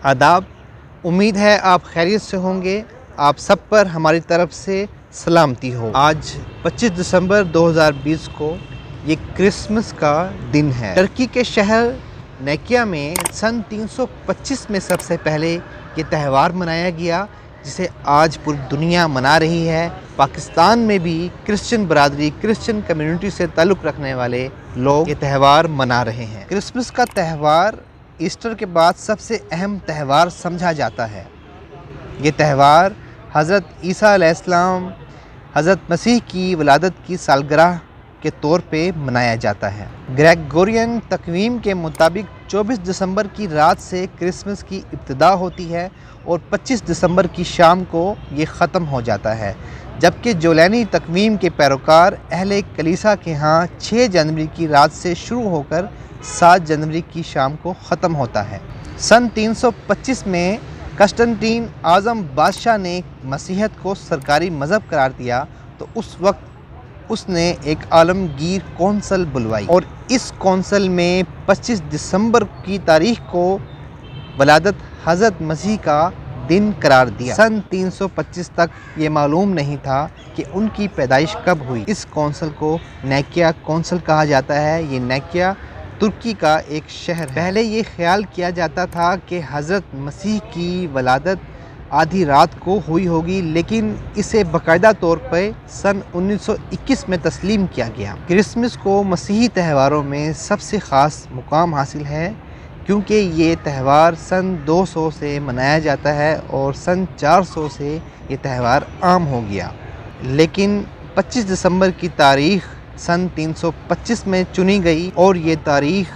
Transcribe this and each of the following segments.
आदाब। उम्मीद है आप खैरियत से होंगे। आप सब पर हमारी तरफ से सलामती हो। आज 25 दिसंबर 2020 को ये क्रिसमस का दिन है। टर्की के शहर नेकिया में सन 325 में सबसे पहले ये त्यौहार मनाया गया, जिसे आज पूरी दुनिया मना रही है। पाकिस्तान में भी क्रिश्चियन बरादरी, क्रिश्चियन कम्युनिटी से ताल्लुक़ रखने वाले लोग ये त्यौहार मना रहे हैं। क्रिसमस का त्यौहार ईस्टर के बाद सबसे अहम त्यौहार समझा जाता है। ये त्यौहार हज़रत ईसा अलैहिस्सलाम, हज़रत मसीह की वलादत की सालगिरह के तौर पे मनाया जाता है। ग्रेगोरियन तकवीम के मुताबिक 24 दिसंबर की रात से क्रिसमस की इब्तिदा होती है और 25 दिसंबर की शाम को ये ख़त्म हो जाता है, जबकि जोलैनी तकवीम के पैरोकार अहले कलीसा के यहाँ 6 जनवरी की रात से शुरू होकर 7 जनवरी की शाम को ख़त्म होता है। सन 325 में कस्टंटीन आज़म बादशाह ने मसीहत को सरकारी मज़हब करार दिया, तो उस वक्त उसने एक आलमगीर कौंसल बुलवाई और इस कौंसल में 25 दिसंबर की तारीख को वलादत हज़रत मसीह का दिन करार दिया। सन 325 तक ये मालूम नहीं था कि उनकी पैदाइश कब हुई। इस कौंसल को नेकिया कौंसल कहा जाता है। ये नेकिया तुर्की का एक शहर है। पहले ये ख्याल किया जाता था कि हज़रत मसीह की वलादत आधी रात को हुई होगी, लेकिन इसे बाकायदा तौर पर सन 1921 में तस्लीम किया गया। क्रिसमस को मसीही त्यौहारों में सबसे ख़ास मुकाम हासिल है, क्योंकि ये त्यौहार सन 200 से मनाया जाता है और सन 400 से ये त्यौहार आम हो गया। लेकिन 25 दिसंबर की तारीख़ सन 325 में चुनी गई और ये तारीख़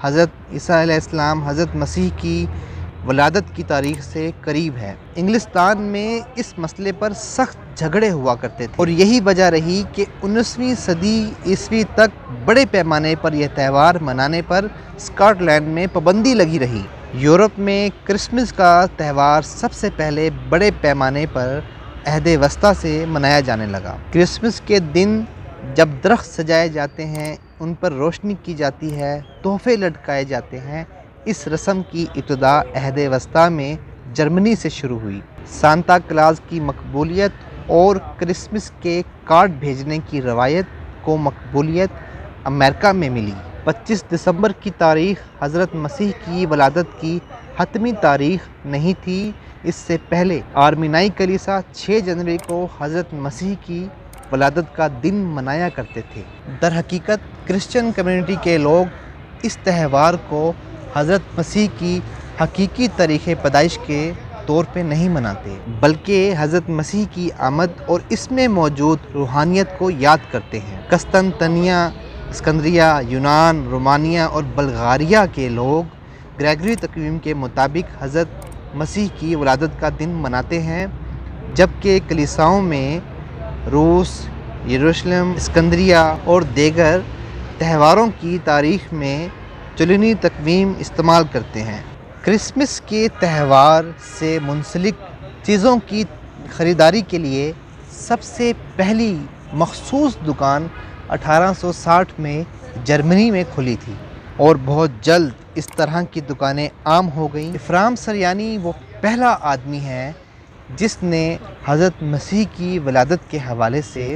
हज़रत ईसा अलैहिस्सलाम, हज़रत मसीह की वलादत की तारीख़ से करीब है। इंग्लिस्तान में इस मसले पर सख्त झगड़े हुआ करते थे और यही वजह रही कि 19वीं सदी ईस्वी तक बड़े पैमाने पर यह त्यौहार मनाने पर स्कॉटलैंड में पाबंदी लगी रही। यूरोप में क्रिसमस का त्यौहार सबसे पहले बड़े पैमाने पर अहद वस्ता से मनाया जाने लगा। क्रिसमस के दिन जब दरख्त सजाए जाते हैं, उन पर रोशनी की जाती है, तोहफे लटकाए जाते हैं। इस रस्म की इब्तिदा अहद वस्ता में जर्मनी से शुरू हुई। सांता क्लॉज की मकबूलियत और क्रिसमस के कार्ड भेजने की रवायत को मकबूलियत अमेरिका में मिली। 25 दिसंबर की तारीख़ हज़रत मसीह की वलादत की हतमी तारीख़ नहीं थी। इससे पहले आर्मीनाई कलीसा 6 जनवरी को हज़रत मसीह की वलादत का दिन मनाया करते थे। दर हकीकत क्रिश्चियन कम्युनिटी के लोग इस त्यौहार को हज़रत मसीह की हकीकी तारीख़ पैदाइश के तौर पे नहीं मनाते, बल्कि हज़रत मसीह की आमद और इसमें मौजूद रूहानियत को याद करते हैं। कस्तंतनिया, स्कंदरिया, यूनान, रोमानिया और बल्गारिया के लोग ग्रेगरी तकवीम के मुताबिक हज़रत मसीह की वलादत का दिन मनाते हैं, जबकि कलीसाओं में रूस, यरूशलेम, स्कंदरिया और दीगर त्यौहारों की तारीख़ में जुलूनी तकवीम इस्तेमाल करते हैं। क्रिसमस के त्यौहार से मुंसलिक चीज़ों की ख़रीदारी के लिए सबसे पहली मखसूस दुकान 1860 में जर्मनी में खुली थी और बहुत जल्द इस तरह की दुकानें आम हो गईं। इफ़राम सरयानी वो पहला आदमी है जिसने हज़रत मसीह की वलादत के हवाले से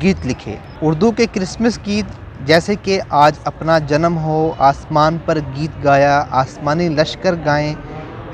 गीत लिखे। उर्दू के क्रिसमस गीत जैसे कि आज अपना जन्म हो, आसमान पर गीत गाया, आसमानी लश्कर गाएं,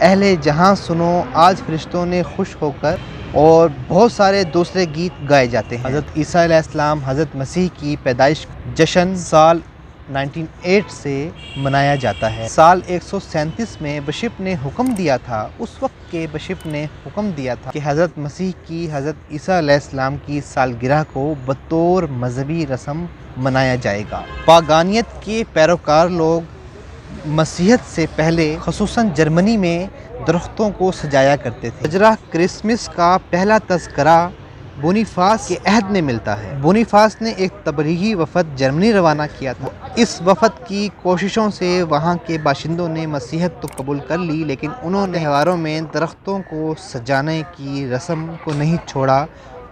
अहले जहां सुनो, आज फरिश्तों ने खुश होकर, और बहुत सारे दूसरे गीत गाए जाते हैं। हज़रत ईसा अलैहिस्सलाम, हज़रत मसीह की पैदाइश जश्न साल 1908 से मनाया जाता है। साल 137 में बिशप ने हुक्म दिया था, उस वक्त के बिशप ने हुक्म दिया था कि हज़रत मसीह की, हज़रत ईसा अलैहिस्सलाम की सालगिरह को बतौर मजहबी रस्म मनाया जाएगा। पागानियत के पैरोकार लोग मसीहत से पहले ख़ुसूसन जर्मनी में दरख्तों को सजाया करते थे। हजरा क्रिसमस का पहला तज़किरा बोनीफास के अहद में मिलता है। बोनीफास ने एक तबलीगी वफ़द जर्मनी रवाना किया था। इस वफ़द की कोशिशों से वहाँ के बाशिंदों ने मसीहत तो कबूल कर ली, लेकिन उन्होंने त्यौहारों में दरख्तों को सजाने की रस्म को नहीं छोड़ा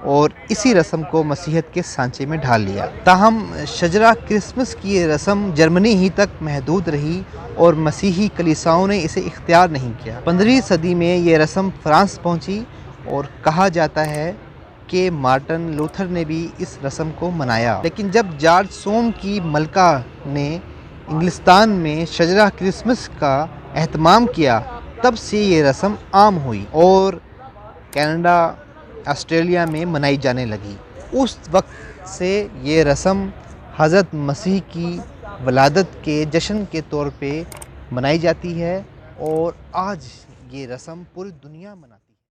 और इसी रस्म को मसीहत के सांचे में ढाल लिया। ताहम शजरा क्रिसमस की ये रस्म जर्मनी ही तक महदूद रही और मसीही कलीसियाओं ने इसे इख्तियार नहीं किया। 15वीं सदी में ये रस्म फ्रांस पहुंची और कहा जाता है कि मार्टिन लूथर ने भी इस रस्म को मनाया। लेकिन जब जॉर्ज सोम की मलका ने इंग्लिस्तान में शजरा क्रिसमस का एहतमाम किया, तब से ये रस्म आम हुई और कनाडा, ऑस्ट्रेलिया में मनाई जाने लगी। उस वक्त से ये रस्म हज़रत मसीह की वलादत के जश्न के तौर पे मनाई जाती है और आज ये रस्म पूरी दुनिया मनाती है।